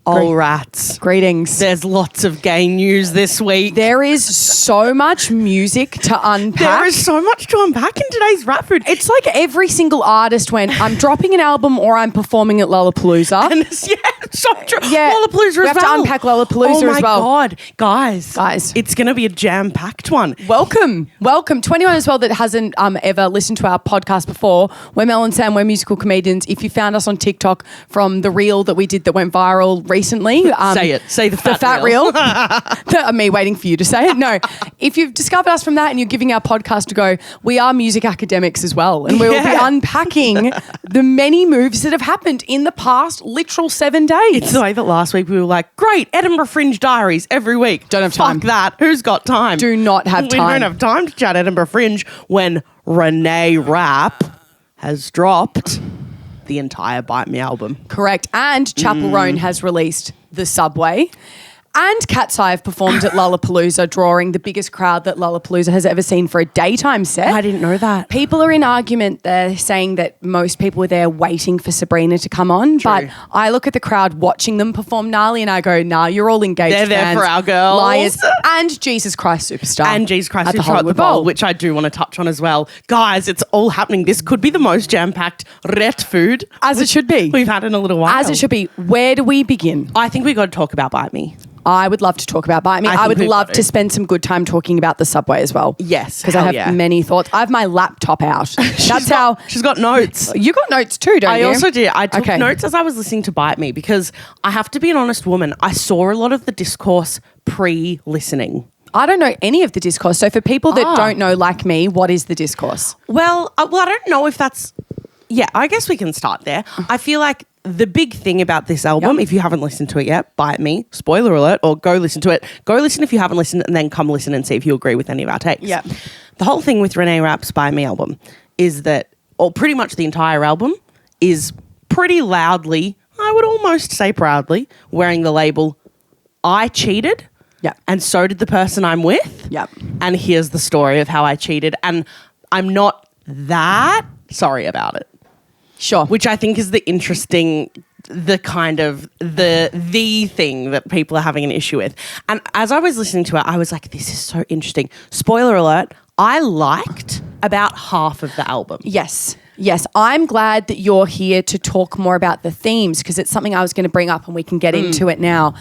Oh, rats. Greetings. There's lots of gay news this week. There is so much music to unpack. There is so much to unpack in today's Rap Food. It's like every single artist went, I'm dropping an album or I'm performing at Lollapalooza. And so true. Yeah, Lollapalooza as well. We have to unpack Lollapalooza as well. Oh my God. Guys. It's going to be a jam-packed one. Welcome. To anyone as well that hasn't ever listened to our podcast before. We're Mel and Sam. We're musical comedians. If you found us on TikTok from the reel that we did that went viral recently. Say it. Say the fat reel. Me waiting for you to say it. No. If you've discovered us from that and you're giving our podcast a go, we are music academics as well. And we will be unpacking the many moves that have happened in the past literal 7 days. It's the way that last week we were like, great, Edinburgh Fringe diaries every week. Don't have time. Fuck that. Who's got time? Do not have time. We don't have time to chat Edinburgh Fringe when Renee Rapp has dropped the entire Bite Me album. Correct. And Chappell Roan has released The Subway. And Cat's Eye have performed at Lollapalooza, drawing the biggest crowd that Lollapalooza has ever seen for a daytime set. I didn't know that. People are in argument. They're saying that most people were there waiting for Sabrina to come on. True. But I look at the crowd watching them perform gnarly and I go, nah, you're all engaged They're there fans, for our girls. liars, and Jesus Christ Superstar. And Jesus Christ at the Superstar at the Hollywood Bowl, Bowl. which I do want to touch on as well. Guys, it's all happening. This could be the most jam-packed Ret Food. As it should be. We've had in a little while. As it should be. Where do we begin? I think we got to talk about Bite Me. I would love to talk about Bite Me. I would love to spend some good time talking about the Subway as well. Yes, because I have many thoughts. I have my laptop out. She's got notes. You got notes too, don't you? I also did. I took notes as I was listening to Bite Me because I have to be an honest woman. I saw a lot of the discourse pre-listening. I don't know any of the discourse. So for people that don't know, like me, what is the discourse? Well, I don't know if that's... Yeah, I guess we can start there. I feel like the big thing about this album, if you haven't listened to it yet, Bite Me, spoiler alert, or go listen to it. Go listen if you haven't listened and then come listen and see if you agree with any of our takes. Yeah. The whole thing with Renee Rapp's Bite Me album is that, or pretty much the entire album, is pretty loudly, I would almost say proudly, wearing the label, I cheated, and so did the person I'm with, and here's the story of how I cheated, and I'm not that sorry about it. Sure. Which I think is the interesting, the kind of the thing that people are having an issue with. And as I was listening to it, I was like, this is so interesting. Spoiler alert, I liked about half of the album. Yes. I'm glad that you're here to talk more about the themes because it's something I was going to bring up and we can get into it now.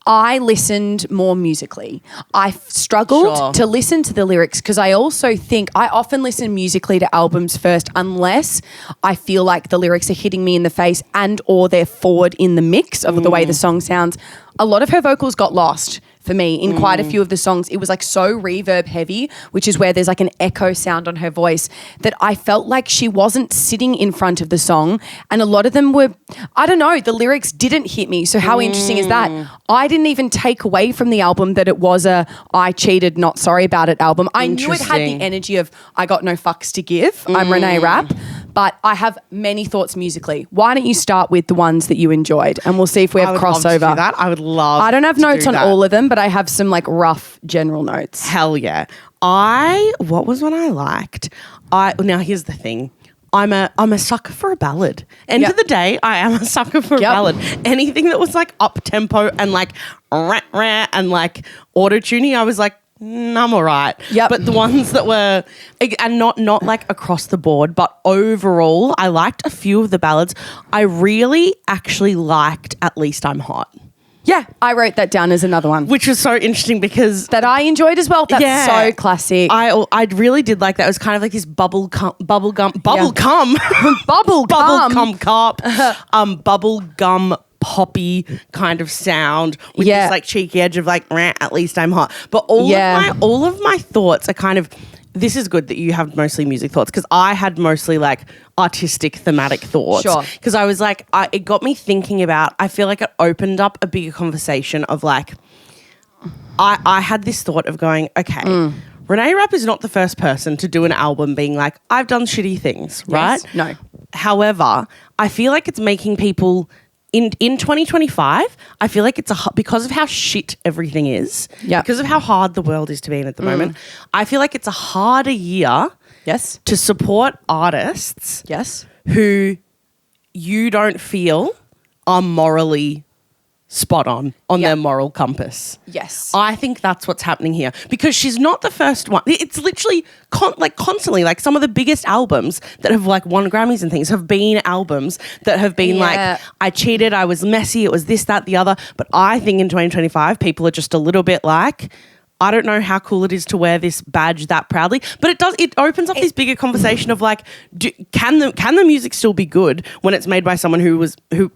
I listened more musically. I struggled to listen to the lyrics because I also think I often listen musically to albums first unless I feel like the lyrics are hitting me in the face and or they're forward in the mix of the way the song sounds. A lot of her vocals got lost for me in quite a few of the songs. It was like so reverb heavy, which is where there's like an echo sound on her voice that I felt like she wasn't sitting in front of the song. And a lot of them were, I don't know, the lyrics didn't hit me. So how interesting is that? I didn't even take away from the album that it was a I cheated, not sorry about it album. I knew it had the energy of I got no fucks to give. I'm Renee Rapp. But I have many thoughts musically. Why don't you start with the ones that you enjoyed and we'll see if we have crossover. Love to do that. I would love I don't have to notes do on that. all of them, but I have some like rough general notes. Hell yeah. What was one I liked? Now here's the thing. I'm a sucker for a ballad. End of the day, I am a sucker for a ballad. Anything that was like up tempo and like rah and like auto-tuning, I was like, I'm all right. But the ones that were, and not like across the board, but overall, I liked a few of the ballads. I really actually liked At Least I'm Hot. Yeah, I wrote that down as another one. Which was so interesting because... That I enjoyed as well. That's so classic. I really did like that. It was kind of like this bubble gum poppy kind of sound with this like cheeky edge of like, at least I'm hot. But all of my thoughts are kind of... This is good that you have mostly music thoughts because I had mostly like artistic thematic thoughts. Sure. Because I was like, it got me thinking about, I feel like it opened up a bigger conversation of like, I had this thought of going, okay, Renee Rapp is not the first person to do an album being like, I've done shitty things, right? No. However, I feel like it's making people... In 2025, I feel like it's because of how shit everything is, because of how hard the world is to be in at the moment, I feel like it's a harder year to support artists who you don't feel are morally spot on their moral compass. Yes. I think that's what's happening here because she's not the first one. It's literally constantly like some of the biggest albums that have like won Grammys and things have been albums that have been like, I cheated, I was messy, it was this, that, the other. But I think in 2025, people are just a little bit like, I don't know how cool it is to wear this badge that proudly, but it opens up this bigger conversation of like, can the music still be good when it's made by someone who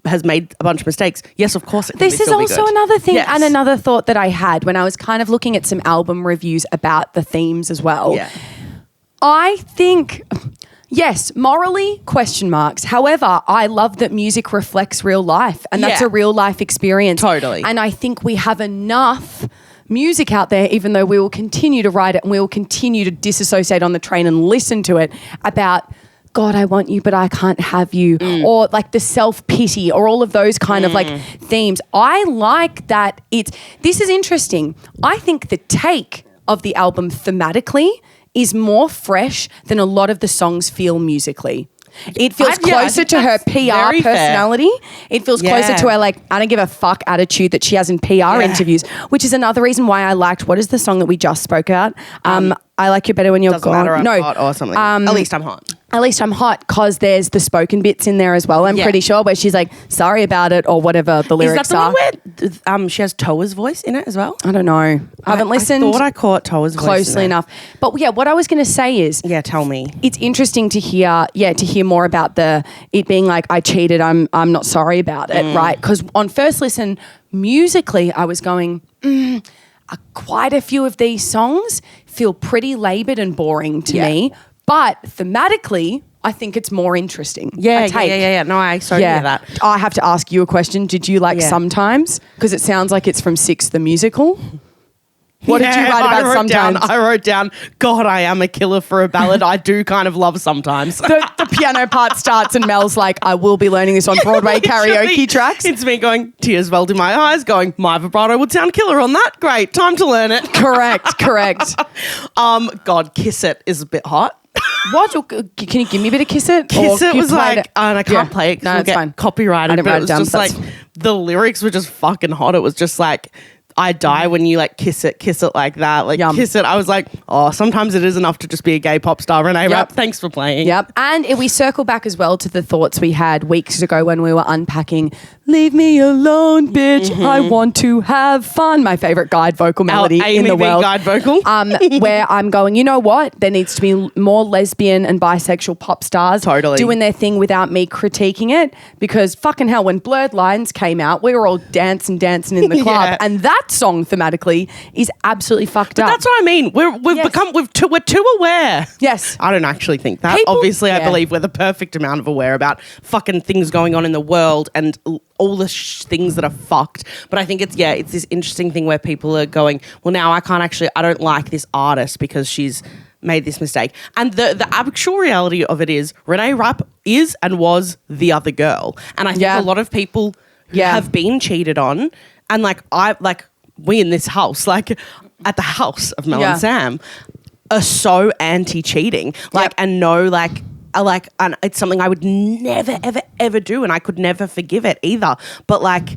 has made a bunch of mistakes? Yes, of course it can. This is also another thing and another thought that I had when I was kind of looking at some album reviews about the themes as well. Yeah. I think, yes, morally, question marks. However, I love that music reflects real life and that's a real life experience. Totally. And I think we have enough music out there, even though we will continue to write it and we will continue to disassociate on the train and listen to it about, God, I want you, but I can't have you, or like the self-pity or all of those kind of like themes. I like that this is interesting. I think the take of the album thematically is more fresh than a lot of the songs feel musically. It feels closer to her PR personality. It feels closer to her like, I don't give a fuck attitude that she has in PR interviews, which is another reason why I liked, what is the song that we just spoke about? I Like You Better When You're Doesn't Gone. Matter, I'm No, hot or something. At Least I'm Hot. At Least I'm Hot, because there's the spoken bits in there as well, I'm pretty sure, where she's like, sorry about it, or whatever the lyrics are. Is that the one where she has Toa's voice in it as well? I don't know. I haven't listened. I thought I caught Toa's voice closely enough. But yeah, what I was going to say is... Yeah, tell me. It's interesting to hear more about it being like, I cheated, I'm not sorry about it, right? Because on first listen, musically, I was going... quite a few of these songs feel pretty laboured and boring to me, but thematically, I think it's more interesting. Yeah. No, I hear that. I have to ask you a question. Did you like Sometimes? Because it sounds like it's from Six the Musical. What did you write about Sometimes? I wrote down, God, I am a killer for a ballad. I do kind of love Sometimes. The piano part starts and Mel's like, I will be learning this on Broadway karaoke tracks. It's me going, tears welled in my eyes, going, my vibrato would sound killer on that. Great, time to learn it. Correct. God, Kiss It is a bit hot. What? Can you give me a bit of Kiss It? Kiss It was like, and I can't play it because we'll get copyrighted. I didn't write it down. Just like, the lyrics were just fucking hot. It was just like, I die when you like kiss it like that, like kiss it. I was like, oh, sometimes it is enough to just be a gay pop star. Renee Rapp, thanks for playing. Yep. And we circle back as well to the thoughts we had weeks ago when we were unpacking Leave Me Alone, Bitch, I Want to Have Fun, my favourite guide vocal melody in the world. Guide vocal. Where I'm going, you know what? There needs to be more lesbian and bisexual pop stars doing their thing without me critiquing it, because fucking hell, when Blurred Lines came out, we were all dancing in the club, and that song thematically is absolutely fucked up. That's what I mean. We're too aware. Yes. I don't actually think that. Obviously, I believe we're the perfect amount of aware about fucking things going on in the world and all the things that are fucked. But I think it's this interesting thing where people are going, well, now I don't like this artist because she's made this mistake. And the actual reality of it is Renee Rapp is and was the other girl. And I think a lot of people have been cheated on, and we in this house, like at the house of Mel and Sam, are so anti-cheating. And know and it's something I would never, ever, ever do, and I could never forgive it either. But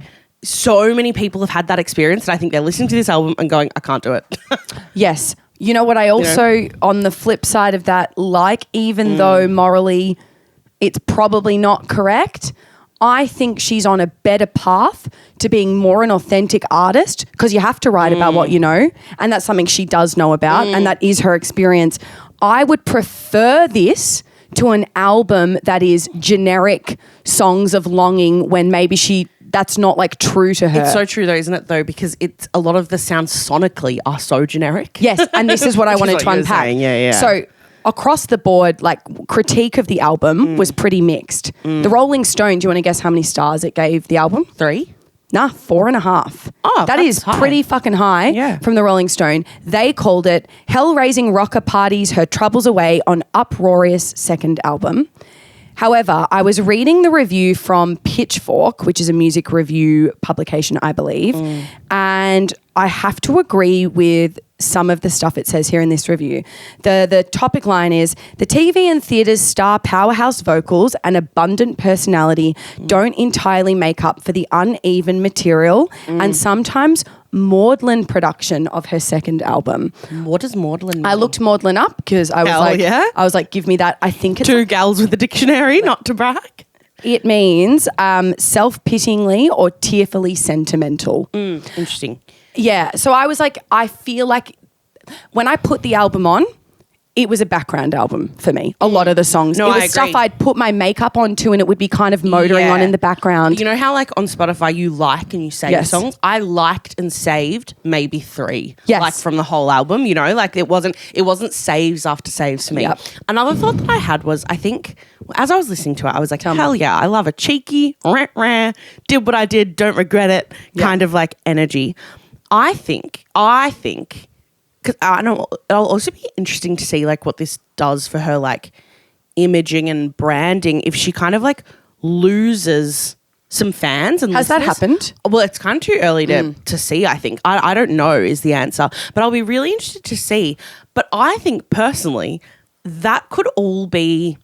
so many people have had that experience, and I think they're listening to this album and going, I can't do it. Yes. You know what I also, on the flip side of that, even though morally it's probably not correct, I think she's on a better path to being more an authentic artist, because you have to write about what you know, and that's something she does know about, and that is her experience. I would prefer this to an album that is generic songs of longing when maybe that's not true to her. It's so true though, isn't it though? Because it's a lot of the sounds sonically are so generic. Yes, and this is what I wanted to unpack. Yeah. So across the board, critique of the album was pretty mixed. The Rolling Stone, do you want to guess how many stars it gave the album? 3? Nah, 4.5. Oh, that is high. Pretty fucking high from the Rolling Stone. They called it hell-raising rocker parties her troubles away on uproarious second album. However, I was reading the review from Pitchfork, which is a music review publication, I believe, and I have to agree with some of the stuff it says here in this review. The topic line is, the TV and theatre's star powerhouse vocals and abundant personality don't entirely make up for the uneven material and sometimes maudlin production of her second album. What does maudlin mean? I looked maudlin up because I was like, give me that. I think it's two gals with a dictionary, not to brag. It means self-pityingly or tearfully sentimental. Interesting. Yeah. So I was like, I feel like when I put the album on, it was a background album for me. A lot of the songs. No, it was I agree. stuff I'd put my makeup onto and it would be kind of motoring on in the background. You know how like on Spotify you like and you save songs? I liked and saved maybe 3. Yes. Like from the whole album, you know? Like it wasn't saves after saves for me. Yep. Another thought that I had was, I think as I was listening to it, I was like, hell yeah, I love a cheeky, did what I did, don't regret it kind of like energy. I think because I know it'll also be interesting to see like what this does for her like imaging and branding if she kind of like loses some fans. And has that happened? Well, it's kind of too early to see, I think. I don't know is the answer, but I'll be really interested to see. But I think personally that could all be,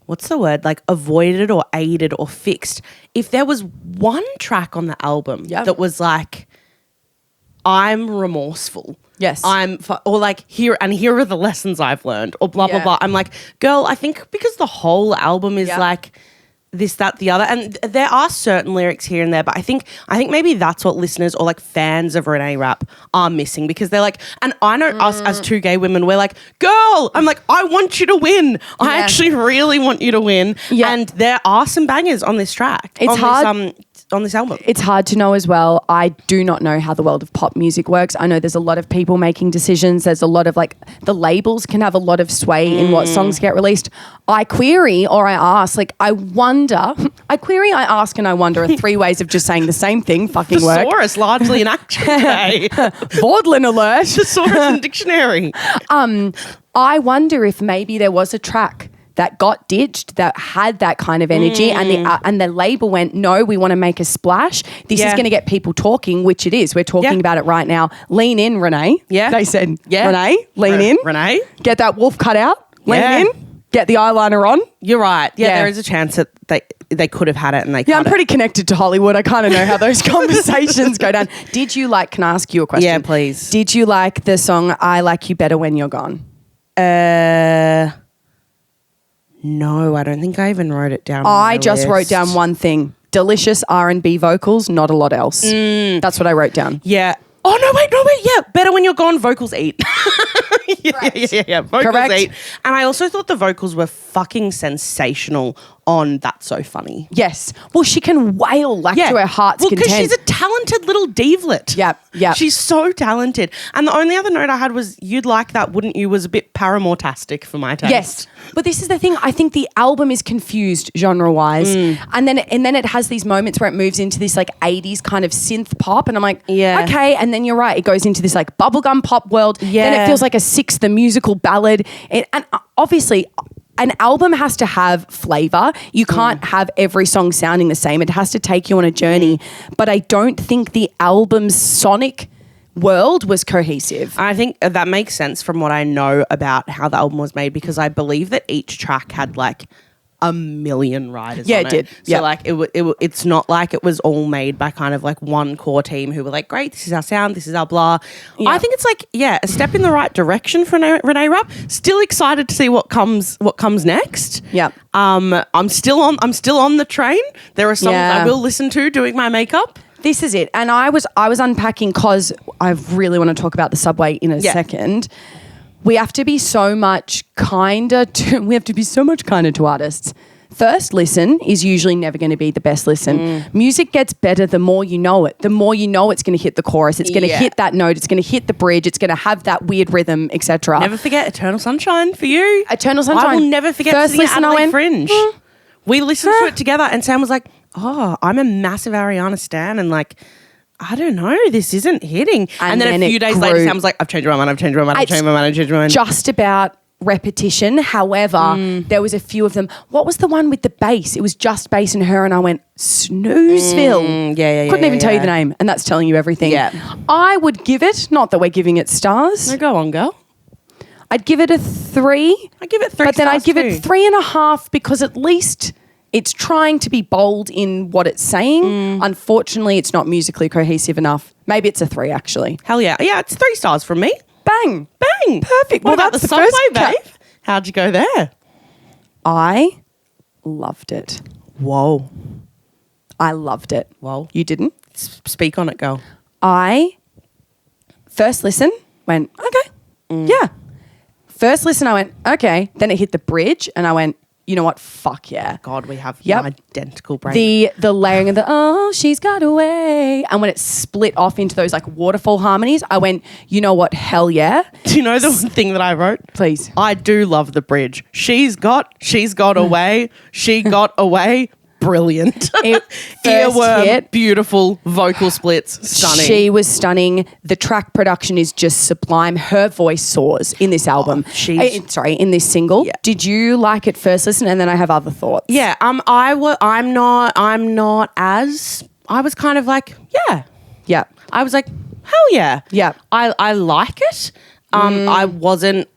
what's the word, like avoided or aided or fixed if there was one track on the album that was like, I'm remorseful. Yes. Or like, here are the lessons I've learned, or blah, blah, blah. I'm like, girl, I think because the whole album is like this, that, the other, and there are certain lyrics here and there, but I think maybe that's what listeners or like fans of Renee Rapp are missing, because they're like, and I know us as two gay women, we're like, girl, I'm like, I want you to win. I actually really want you to win. Yeah. And there are some bangers on this track. It's hard. On this album. It's hard to know as well. I do not know how the world of pop music works. I know there's a lot of people making decisions. There's a lot of like, the labels can have a lot of sway in what songs get released. I query or I ask, like I wonder, I query, I ask and I wonder are 3 ways of just saying the same thing fucking work. Thesaurus largely in action today. Maudlin alert. Thesaurus and dictionary. I wonder if maybe there was a track that got ditched that had that kind of energy and the label went, no, we want to make a splash. This is going to get people talking, which it is. We're talking about it right now. Lean in, Renee. Yeah. They said, Renee, lean in. Renee. Get that wolf cut out. Lean in. Get the eyeliner on. You're right. Yeah, there is a chance that they could have had it and they I'm pretty connected to Hollywood. I kind of know how those conversations go down. Did you like, can I ask you a question? Yeah, please. Did you like the song I Like You Better When You're Gone? No, I don't think I even wrote it down. I just wrote down one thing. Delicious R&B vocals, not a lot else. That's what I wrote down. Yeah. Oh, no, wait. Yeah, better when you're gone, vocals eat. Yeah. Vocals Correct. eat. And I also thought the vocals were fucking sensational on That's So Funny. Yes. Well, she can wail like to her heart's content. Well, because she's a talented little divelet. Yep. She's so talented. And the only other note I had was, you'd like that, wouldn't you, was a bit Paramore-tastic for my taste. Yes. But this is the thing. I think the album is confused genre-wise. And then it has these moments where it moves into this like 80s kind of synth pop. And I'm like, okay. And then you're right. It goes into this like bubblegum pop world. Yeah. Then it feels like the musical ballad. And obviously, an album has to have flavor. You can't have every song sounding the same. It has to take you on a journey. But I don't think the album's sonic world was cohesive. I think that makes sense from what I know about how the album was made, because I believe that each track had like a million writers on it. It did. So like it's not like it was all made by kind of like one core team who were like, great, this is our sound, this is our blah. Yeah. I think it's like, a step in the right direction for Renee Rapp. Still excited to see what comes next. Yeah. I'm still on the train. There are songs I will listen to doing my makeup. This is it. And I was unpacking, because I really want to talk about the Subway in a second. We have to be so much kinder to artists. First listen is usually never going to be the best listen. Music gets better the more you know it. The more you know it's going to hit the chorus. It's going to hit that note. It's going to hit the bridge. It's going to have that weird rhythm, etc. Never forget Eternal Sunshine for you. Eternal Sunshine. I will never forget First singing listen, Adelaide Fringe. We listened to it together and Sam was like, oh, I'm a massive Ariana stan and like, I don't know, this isn't hitting. And then a few days later, Sam was like, I've changed my mind. Just about repetition. However, there was a few of them. What was the one with the bass? It was just bass and her, and I went, Snoozeville. Couldn't even tell you the name, and that's telling you everything. Yeah. I would give it, not that we're giving it stars. No, go on, girl. I'd give it a 3. I'd give it 3 But then I'd give too. it 3.5 because at least it's trying to be bold in what it's saying. Unfortunately, it's not musically cohesive enough. Maybe it's a 3, actually. Hell yeah. Yeah, it's 3 stars from me. Bang. Bang. Perfect. What Well, about that's the the Subway, first babe? How'd you go there? I loved it. Whoa. I loved it. Whoa. You didn't? Speak on it, girl. I first listen went, okay, yeah. First listen, I went, okay. Then it hit the bridge and I went, you know what? Fuck yeah. God, we have Yep. an identical brain. The layering of the, oh, she's got away. And when it split off into those like waterfall harmonies, I went, you know what? Hell yeah. Do you know the one thing that I wrote? Please. I do love the bridge. She's got away. She got away. Brilliant. Earworm, hit. Beautiful vocal splits, stunning. She was stunning. The track production is just sublime. Her voice soars in this album. In this single. Yeah. Did you like it first listen? And then I have other thoughts. Yeah. I'm not as. I was kind of like, yeah. Yeah. I was like, hell yeah. Yeah. I like it. I wasn't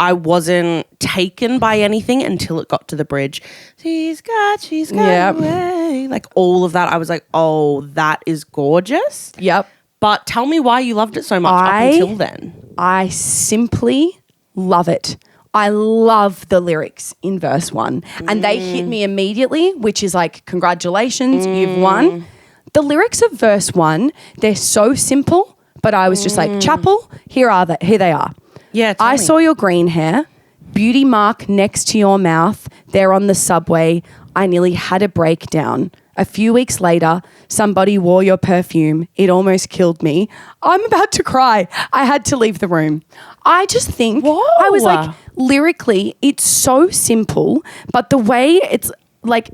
taken by anything until it got to the bridge. She's got away. Like all of that. I was like, oh, that is gorgeous. Yep. But tell me why you loved it so much up until then. I simply love it. I love the lyrics in verse 1. And they hit me immediately, which is like, congratulations, you've won. The lyrics of verse 1, they're so simple, but I was just like, Chappell, here they are. Yeah, I saw your green hair, beauty mark next to your mouth, there on the subway. I nearly had a breakdown. A few weeks later, somebody wore your perfume. It almost killed me. I'm about to cry. I had to leave the room. I just think, I was like, lyrically, it's so simple, but the way it's like,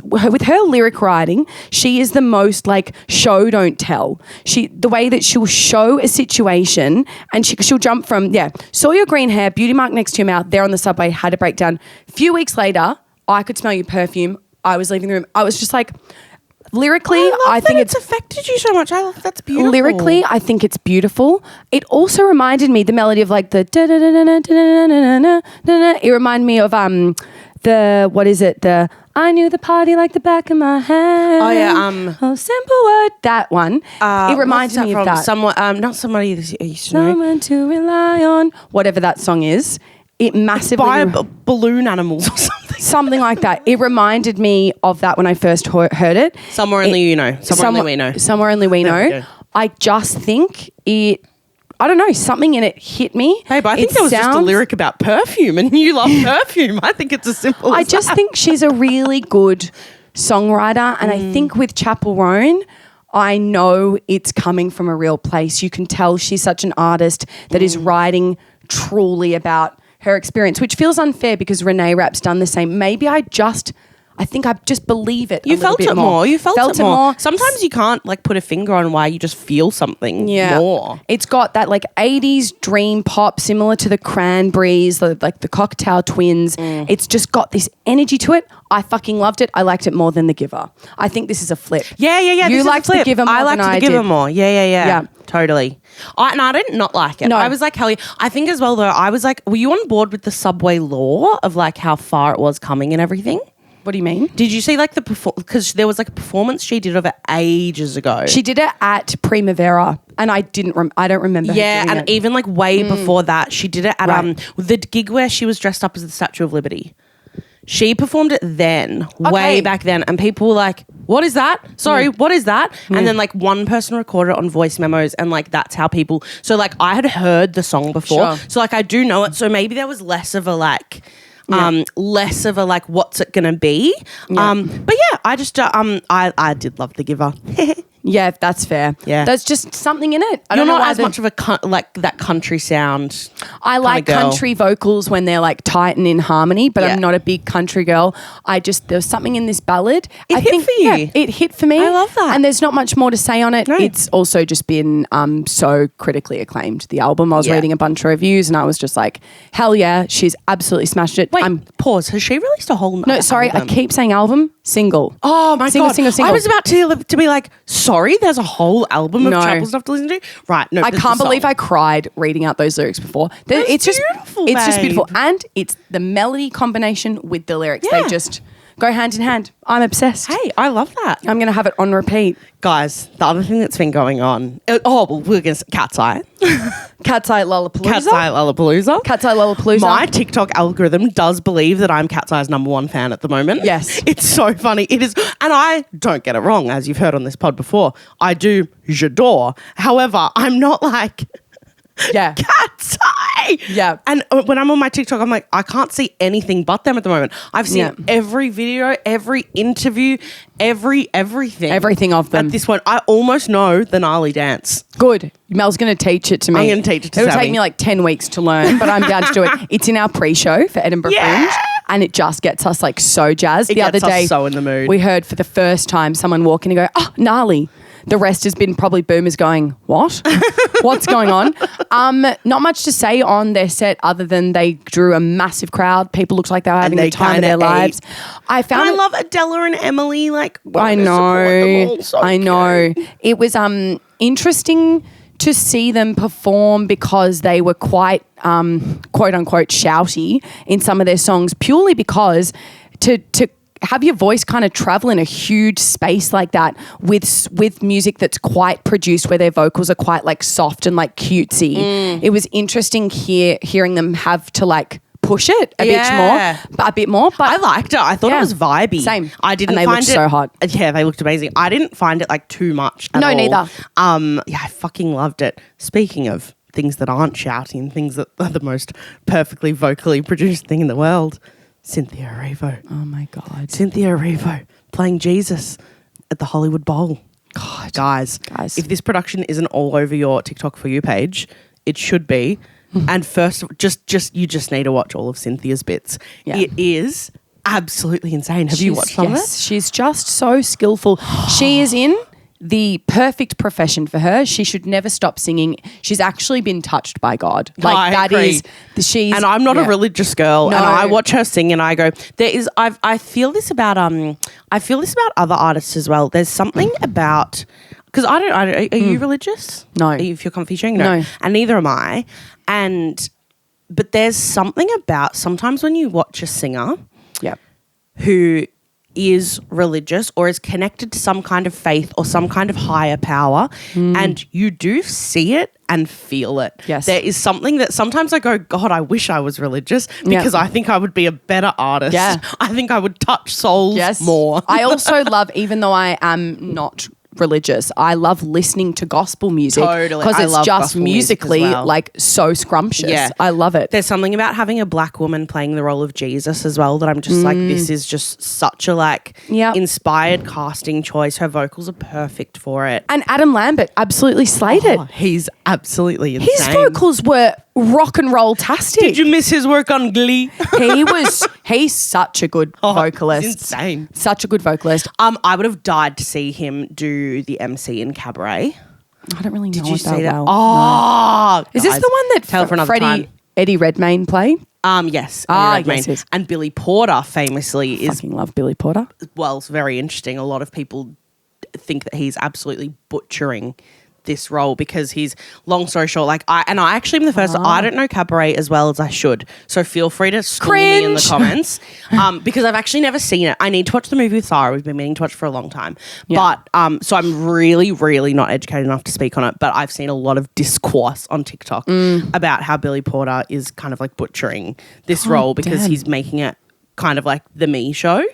with her lyric writing, she is the most like show don't tell. The way that she'll show a situation and she'll jump from saw your green hair, beauty mark next to your mouth, there on the subway, had a breakdown. A few weeks later, I could smell your perfume. I was leaving the room. I was just like, lyrically, I think it's affected you so much. That's beautiful. Lyrically, I think it's beautiful. It also reminded me the melody of like the da da da da da da da da. It reminded me of I knew the party like the back of my hand. Oh yeah, oh simple word, that one. It reminded me of that. Someone, not somebody that you used to know. Someone to rely on, whatever that song is. It massively By balloon animals or something. Something like that. It reminded me of that when I first heard it. Somewhere only you know. Somewhere only we know. Somewhere only we know. I just think it. I don't know, something in it hit me. Babe, I think there was just a lyric about perfume and you love perfume. I think it's as simple as I just think she's a really good songwriter and I think with Chappell Roan, I know it's coming from a real place. You can tell she's such an artist that is writing truly about her experience, which feels unfair because Renee Rapp's done the same. Maybe I think I just believe it. You felt it more. You felt it more. more. Sometimes you can't like put a finger on why you just feel something more. It's got that like 80s dream pop similar to the Cranberries, like the Cocktail Twins. It's just got this energy to it. I fucking loved it. I liked it more than The Giver. I think this is a flip. Yeah. You liked The Giver more I liked than The Giver more. Yeah. Totally. I did not like it. No. I was like, hell yeah. I think as well though, I was like, were you on board with the Subway law of like how far it was coming and everything? What do you mean? Did you see like because there was like a performance she did of it ages ago. She did it at Primavera, and I don't remember. Yeah, her doing and it. even like way before that, she did it at the gig where she was dressed up as the Statue of Liberty. She performed it then, way back then, and people were like, "What is that? Sorry, what is that?" And then like one person recorded it on voice memos, and like that's how people. So like I had heard the song before, so like I do know it. So maybe there was less of a like. Less of a like what's it gonna be but yeah I just I did love The Giver. Yeah, that's fair. Yeah. There's just something in it. You're not as much of a that country sound. I like country vocals when they're like tight and in harmony, but I'm not a big country girl. There's something in this ballad. It hit for you. Yeah, it hit for me. I love that. And there's not much more to say on it. No. It's also just been so critically acclaimed, the album. I was reading a bunch of reviews and I was just like, hell yeah, she's absolutely smashed it. Wait, pause. Has she released a whole No, sorry, album? I keep saying album. Single. Oh my God. Single. I was about to be like, sorry, there's a whole album of Chappell stuff to listen to? Right. No, I can't believe I cried reading out those lyrics before. It's beautiful, It's just babe. beautiful. And it's the melody combination with the lyrics. Yeah. They just go hand in hand. I'm obsessed. Hey, I love that. I'm going to have it on repeat. Guys, the other thing that's been going on. We're going to Cat's Eye. Cat's Eye Lollapalooza. Cat's Eye Lollapalooza. Cat's Eye Lollapalooza. My TikTok algorithm does believe that I'm Cat's Eye's #1 fan at the moment. Yes. It's so funny. It is. And I don't get it wrong, as you've heard on this pod before. I do j'adore. However, I'm not like... Yeah. Cat's Eye. Yeah. And when I'm on my TikTok, I'm like, I can't see anything but them at the moment. I've seen every video, every interview, everything. Everything of them. At this point, I almost know the gnarly dance. Good. Mel's going to teach it to me. I'm going to teach it to It'll Sammy. take me like 10 weeks to learn, but I'm down to do it. It's in our pre-show for Edinburgh Fringe, and it just gets us like so jazzed. The other day, so in the mood. we heard for the first time someone walk in and go, oh, gnarly. The rest has been probably boomers going, what? What's going on? Not much to say on their set other than they drew a massive crowd. People looked like they were having the time of their lives. I love Adela and Emily. Like, I know. I know. It was interesting to see them perform because they were quite quote unquote shouty in some of their songs, purely because to have your voice kind of travel in a huge space like that with music that's quite produced, where their vocals are quite like soft and like cutesy. It was interesting hearing them have to like push it a bit more. But I liked it. I thought it was vibey. Same. I didn't. And they find looked it, so hot. Yeah, they looked amazing. I didn't find it like too much. At all. Neither. Yeah, I fucking loved it. Speaking of things that aren't shouting, things that are the most perfectly vocally produced thing in the world. Cynthia Erivo. Oh my God. Cynthia Erivo playing Jesus at the Hollywood Bowl. God. Guys, if this production isn't all over your TikTok For You page, it should be. And first, you just need to watch all of Cynthia's bits. Yeah. It is absolutely insane. Have you watched some of it? She's just so skillful. She is in the perfect profession for her. She should never stop singing. She's actually been touched by God. Like I agree. And I'm not a religious girl, and I watch her sing and I go, I feel this about other artists as well. There's something about, because are you religious? No. Are you feel comfy sharing? No. And neither am I. But there's something about sometimes when you watch a singer who is religious or is connected to some kind of faith or some kind of higher power, and you do see it and feel it. Yes. There is something that sometimes I go, God, I wish I was religious, because I think I would be a better artist. Yeah. I think I would touch souls more. I also love, even though I am not religious, I love listening to gospel music. Totally. Because I it's love just gospel music as musically well. like so scrumptious. Yeah. I love it. There's something about having a black woman playing the role of Jesus as well that I'm just like, this is just such a inspired casting choice. Her vocals are perfect for it. And Adam Lambert absolutely slayed it. He's absolutely insane. His vocals were rock and roll-tastic. Did you miss his work on Glee? He's such a good vocalist. He's insane. Such a good vocalist. I would have died to see him do the MC in Cabaret. I don't really know Did you it see that? well. Oh, Is this the one that Eddie Redmayne played? Yes. Eddie Redmayne. Yes. And Billy Porter famously I fucking love Billy Porter. Well, it's very interesting. A lot of people think that he's absolutely butchering this role because he's, long story short, I actually am the first. I don't know Cabaret as well as I should, so feel free to school me in the comments because I've actually never seen it. I need to watch the movie with Sarah. We've been meaning to watch it for a long time, but so I'm really, really not educated enough to speak on it. But I've seen a lot of discourse on TikTok about how Billy Porter is kind of like butchering this role because he's making it kind of like the Me Show.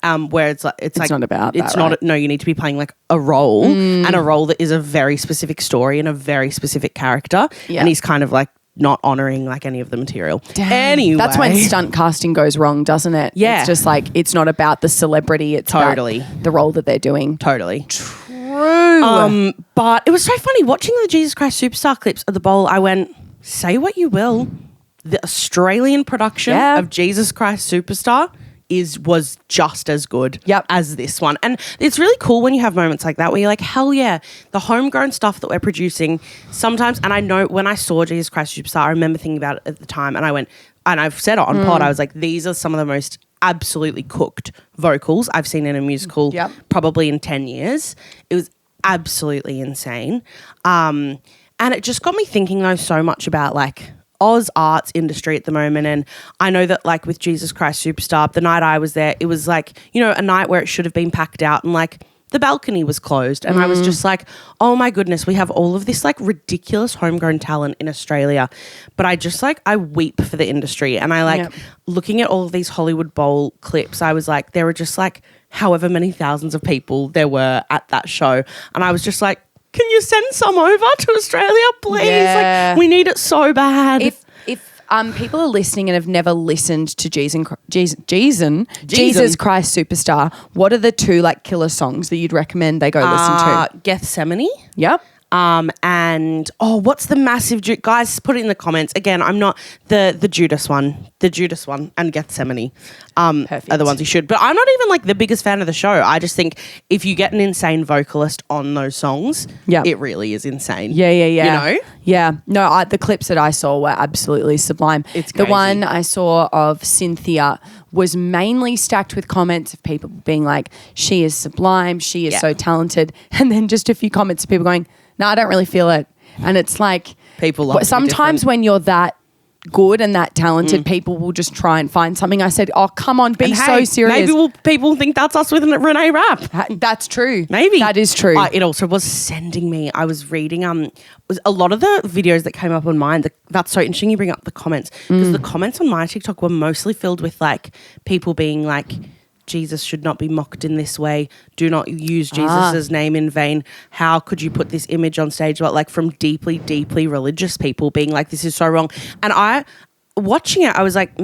Where it's not about that, right? No, you need to be playing like a role and a role that is a very specific story and a very specific character. And he's kind of like not honouring like any of the material. Damn. Anyway. That's when stunt casting goes wrong, doesn't it? Yeah. It's just like, it's not about the celebrity. It's about the role that they're doing. Totally. True. True. But it was so funny watching the Jesus Christ Superstar clips of the bowl. I went, say what you will, the Australian production of Jesus Christ Superstar was just as good as this one. And it's really cool when you have moments like that where you're like, hell yeah, the homegrown stuff that we're producing sometimes. And I know when I saw Jesus Christ Superstar, I remember thinking about it at the time and I went, and I've said it on pod, I was like, these are some of the most absolutely cooked vocals I've seen in a musical probably in 10 years. It was absolutely insane. And it just got me thinking though so much about like Oz arts industry at the moment. And I know that like with Jesus Christ Superstar, the night I was there, it was like, you know, a night where it should have been packed out and like the balcony was closed. And I was just like, oh my goodness, we have all of this like ridiculous homegrown talent in Australia. But I just like, I weep for the industry. And I like looking at all of these Hollywood Bowl clips, I was like, there were just like however many thousands of people there were at that show. And I was just like, can you send some over to Australia, please? Yeah. Like, we need it so bad. If people are listening and have never listened to Jesus Christ Superstar, what are the two like killer songs that you'd recommend they go listen to? Gethsemane. Yep. And what's the massive guys? Put it in the comments. Again, I'm not the Judas one. The Judas one and Gethsemane are the ones you should. But I'm not even like the biggest fan of the show. I just think if you get an insane vocalist on those songs, it really is insane. Yeah. You know? Yeah. No, the clips that I saw were absolutely sublime. It's crazy. The one I saw of Cynthia was mainly stacked with comments of people being like, she is sublime, she is so talented. And then just a few comments of people going, no, I don't really feel it. And it's like, people love sometimes when you're that good and that talented, people will just try and find something. I said, oh, come on, be so serious. Maybe people think that's us with Renee Rapp. That's true. Maybe. That is true. It also was sending me, I was reading was a lot of the videos that came up on mine. That's so interesting you bring up the comments because the comments on my TikTok were mostly filled with like people being like, Jesus should not be mocked in this way. Do not use Jesus' name in vain. How could you put this image on stage? But like from deeply, deeply religious people being like, this is so wrong. And I, watching it, I was like,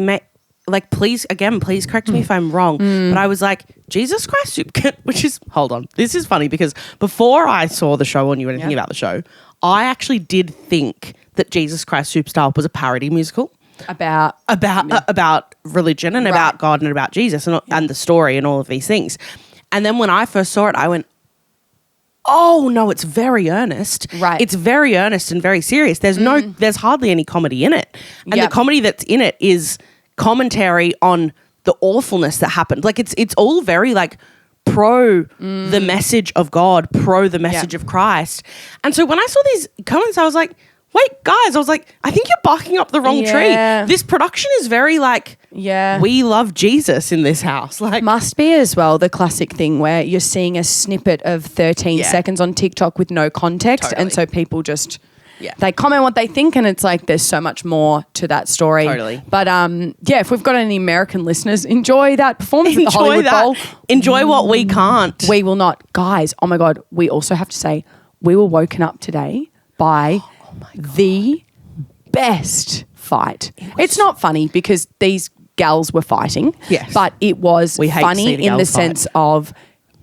please correct me if I'm wrong. But I was like, Jesus Christ, which is, hold on. This is funny because before I saw the show or knew anything about the show, I actually did think that Jesus Christ Superstar was a parody musical. About religion and about God and about Jesus and the story and all of these things. And then when I first saw it, I went, oh no, it's very earnest. Right. It's very earnest and very serious. There's hardly any comedy in it. And the comedy that's in it is commentary on the awfulness that happened. Like it's all very like pro the message of God, pro the message of Christ. And so when I saw these comments, I was like, wait, guys, I was like, I think you're barking up the wrong tree. This production is very like, we love Jesus in this house. Like, must be as well the classic thing where you're seeing a snippet of 13 seconds on TikTok with no context. And so people just, they comment what they think and it's like there's so much more to that story. Totally. But if we've got any American listeners, enjoy that performance at the Hollywood Bowl. Enjoy what we can't. We will not. Guys, oh my God, we also have to say we were woken up today by the best fight. It's not funny because these gals were fighting. Yes. But it was funny in the sense of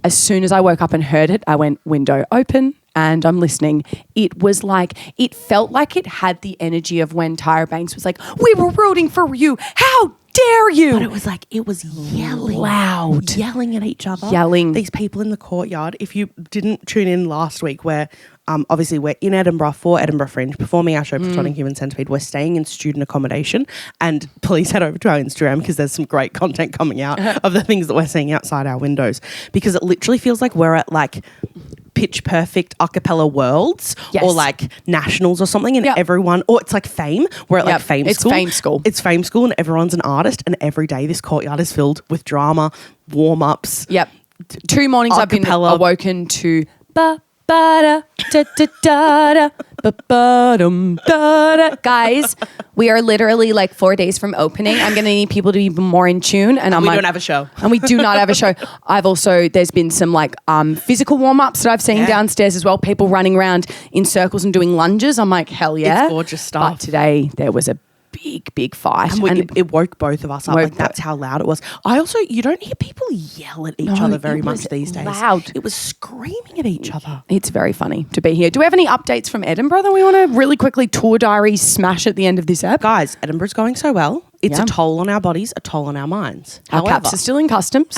as soon as I woke up and heard it, I went window open and I'm listening. It was like, it felt like it had the energy of when Tyra Banks was like, we were rooting for you. How dare you? But it was like, it was yelling. Loud. Yelling at each other. Yelling. These people in the courtyard. If you didn't tune in last week where obviously we're in Edinburgh for Edinburgh Fringe, performing our show Platonic Human Centipede. We're staying in student accommodation and please head over to our Instagram because there's some great content coming out of the things that we're seeing outside our windows because it literally feels like we're at like Pitch Perfect a cappella worlds or like nationals or something and everyone, or it's like Fame. We're at like Fame School. It's Fame School and everyone's an artist and every day this courtyard is filled with drama, warm-ups. Yep. 2 mornings I've been awoken to guys, we are literally like 4 days from opening. I'm going to need people to be more in tune. And we don't have a show. And we do not have a show. There's been some like physical warm-ups that I've seen downstairs as well. People running around in circles and doing lunges. I'm like, hell yeah. It's gorgeous stuff. But today there was a big fight. And it woke both of us up. Like, that's how loud it was. You don't hear people yell at each other very much these days. Loud. It was screaming at each other. It's very funny to be here. Do we have any updates from Edinburgh that we want to really quickly tour diary smash at the end of this app? Guys, Edinburgh's going so well. It's a toll on our bodies, a toll on our minds. Our caps are still in customs.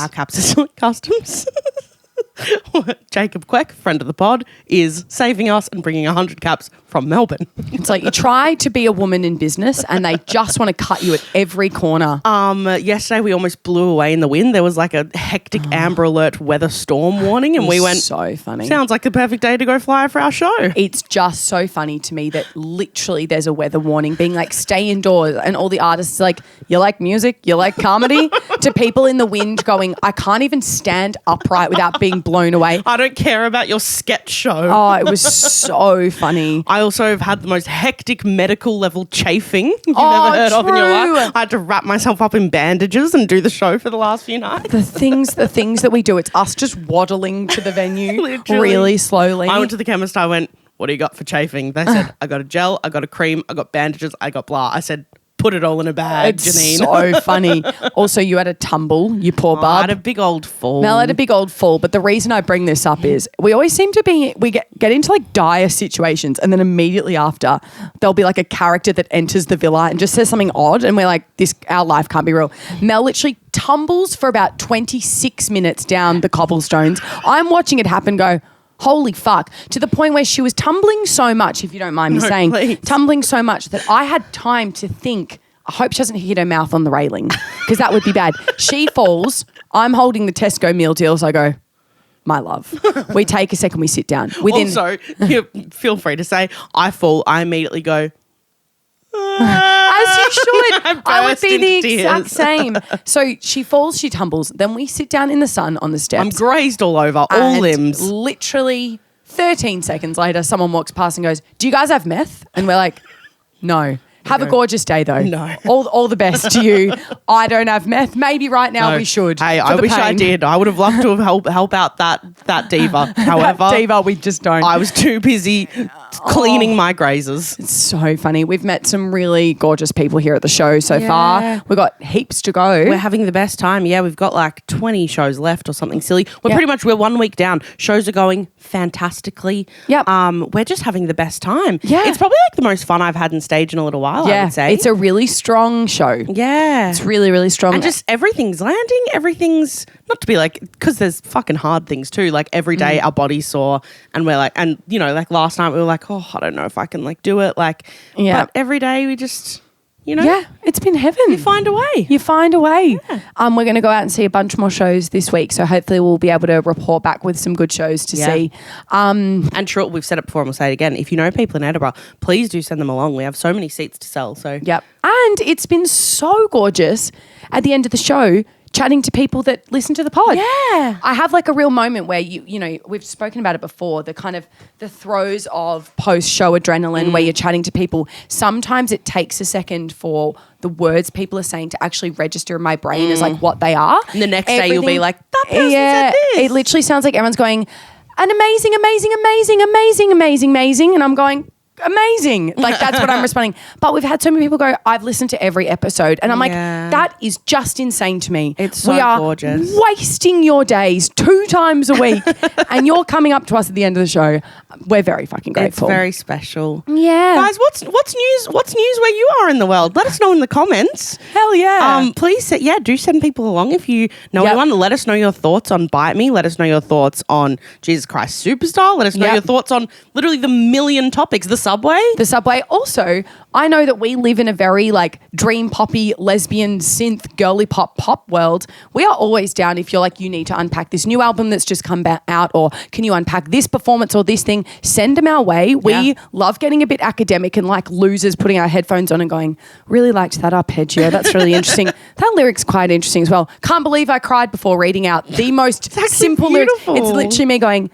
Jacob Queck, friend of the pod, is saving us and bringing 100 caps from Melbourne. It's like you try to be a woman in business and they just want to cut you at every corner. Yesterday we almost blew away in the wind. There was like a hectic Amber Alert weather storm warning and we went, so funny. Sounds like the perfect day to go fly for our show. It's just so funny to me that literally there's a weather warning being like, stay indoors, and all the artists are like, you like music, you like comedy, to people in the wind going, I can't even stand upright without being blown away. I don't care about your sketch show. Oh, it was so funny. I also have had the most hectic medical level chafing you've ever heard of in your life. I had to wrap myself up in bandages and do the show for the last few nights. The things that we do, it's us just waddling to the venue really slowly. I went to the chemist. I went, what do you got for chafing? They said, I got a gel, I got a cream, I got bandages, I got blah. I said, put it all in a bag, Janine. So funny. Also, you had a tumble, you poor bub. I had a big old fall. Mel had a big old fall, but the reason I bring this up is we always seem to be, we get into like dire situations and then immediately after there'll be like a character that enters the villa and just says something odd and we're like, our life can't be real. Mel literally tumbles for about 26 minutes down the cobblestones. I'm watching it happen, go, holy fuck, to the point where she was tumbling so much, if you don't mind me saying, please. tumbling so much that I had time to think, I hope she doesn't hit her mouth on the railing because that would be bad. She falls, I'm holding the Tesco meal deal, so I go, my love. We take a second, we sit down. Also, feel free to say, I fall, I immediately go, as you should. I would be the tears. exact same. So she falls, she tumbles. Then we sit down in the sun on the steps. I'm grazed all over, all limbs. Literally 13 seconds later, someone walks past and goes, do you guys have meth? And we're like, no. Have a gorgeous day, though. No. All the best to you. I don't have meth. Maybe right now we should. Hey, I wish I did. I would have loved to have help out that diva. However, that diva, we just don't. I was too busy cleaning my grazers. It's so funny. We've met some really gorgeous people here at the show so far. We've got heaps to go. We're having the best time. Yeah, we've got like 20 shows left or something silly. We're 1 week down. Shows are going fantastically. Yep. We're just having the best time. Yeah. It's probably like the most fun I've had in stage in a little while, I would say. It's a really strong show. Yeah. It's really, really strong. And just everything's landing. Everything's not to be like, because there's fucking hard things too. Like every day our body's sore and we're like, and you know, like last night we were like, oh, I don't know if I can like do it. Like, but every day we just, you know. Yeah, it's been heaven. You find a way. You find a way. Yeah. We're going to go out and see a bunch more shows this week. So hopefully we'll be able to report back with some good shows to see. And sure, we've said it before and we'll say it again. If you know people in Edinburgh, please do send them along. We have so many seats to sell. So yep. And it's been so gorgeous at the end of the show chatting to people that listen to the pod. Yeah. I have like a real moment where you know, we've spoken about it before, the kind of the throes of post-show adrenaline where you're chatting to people. Sometimes it takes a second for the words people are saying to actually register in my brain as like what they are. And the next day you'll be like, that person said this. It literally sounds like everyone's going, an amazing, amazing, amazing, amazing, amazing, amazing. And I'm going, amazing. Like that's what I'm responding. But we've had so many people go, I've listened to every episode. And I'm like, that is just insane to me. It's so gorgeous. Wasting your days 2 times a week and you're coming up to us at the end of the show. We're very fucking grateful. It's very special. Yeah. Guys, what's news? What's news where you are in the world? Let us know in the comments. Hell yeah. Please, do send people along if you know anyone. Let us know your thoughts on Bite Me. Let us know your thoughts on Jesus Christ Superstar. Let us know your thoughts on literally the million topics. The Subway. Also, I know that we live in a very like dream poppy, lesbian, synth, girly pop world. We are always down if you're like, you need to unpack this new album that's just come out, or can you unpack this performance or this thing? Send them our way. We love getting a bit academic and like losers putting our headphones on and going, really liked that arpeggio. That's really interesting. That lyric's quite interesting as well. Can't believe I cried before reading out the most simple beautiful. lyrics. It's literally me going,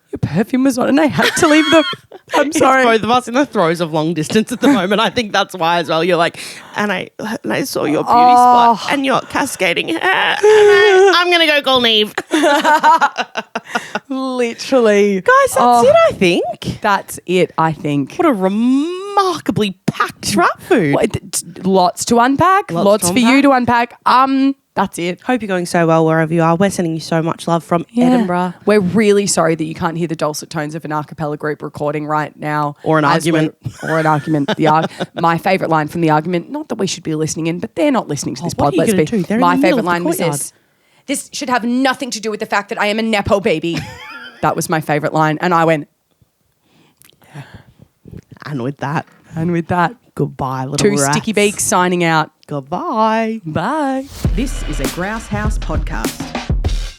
your perfume was on and I had to leave them. I'm sorry. It's both of us in the throes of long distance at the moment. I think that's why as well. You're like, and I saw your beauty spot and your cascading hair. I'm going to go call Neve. Literally. Guys, that's it, I think. That's it, I think. What a remarkably packed rat food. Lots to unpack. Lots for you to unpack. That's it. Hope you're going so well wherever you are. We're sending you so much love from Edinburgh. We're really sorry that you can't hear the dulcet tones of an a cappella group recording right now. Or an argument. My favourite line from the argument, not that we should be listening in, but they're not listening to this pod. Let's be. My favourite line was this. This should have nothing to do with the fact that I am a Nepo baby. That was my favourite line. And I went, yeah. And with that, goodbye, little two rats. sticky beaks signing out. Goodbye. Bye. This is a Grouse House podcast.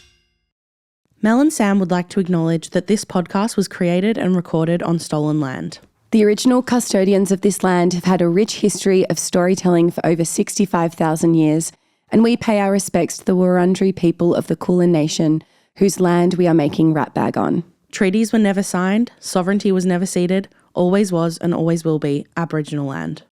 Mel and Sam would like to acknowledge that this podcast was created and recorded on stolen land. The original custodians of this land have had a rich history of storytelling for over 65,000 years, and we pay our respects to the Wurundjeri people of the Kulin Nation, whose land we are making Ratbag on. Treaties were never signed, sovereignty was never ceded, always was and always will be Aboriginal land.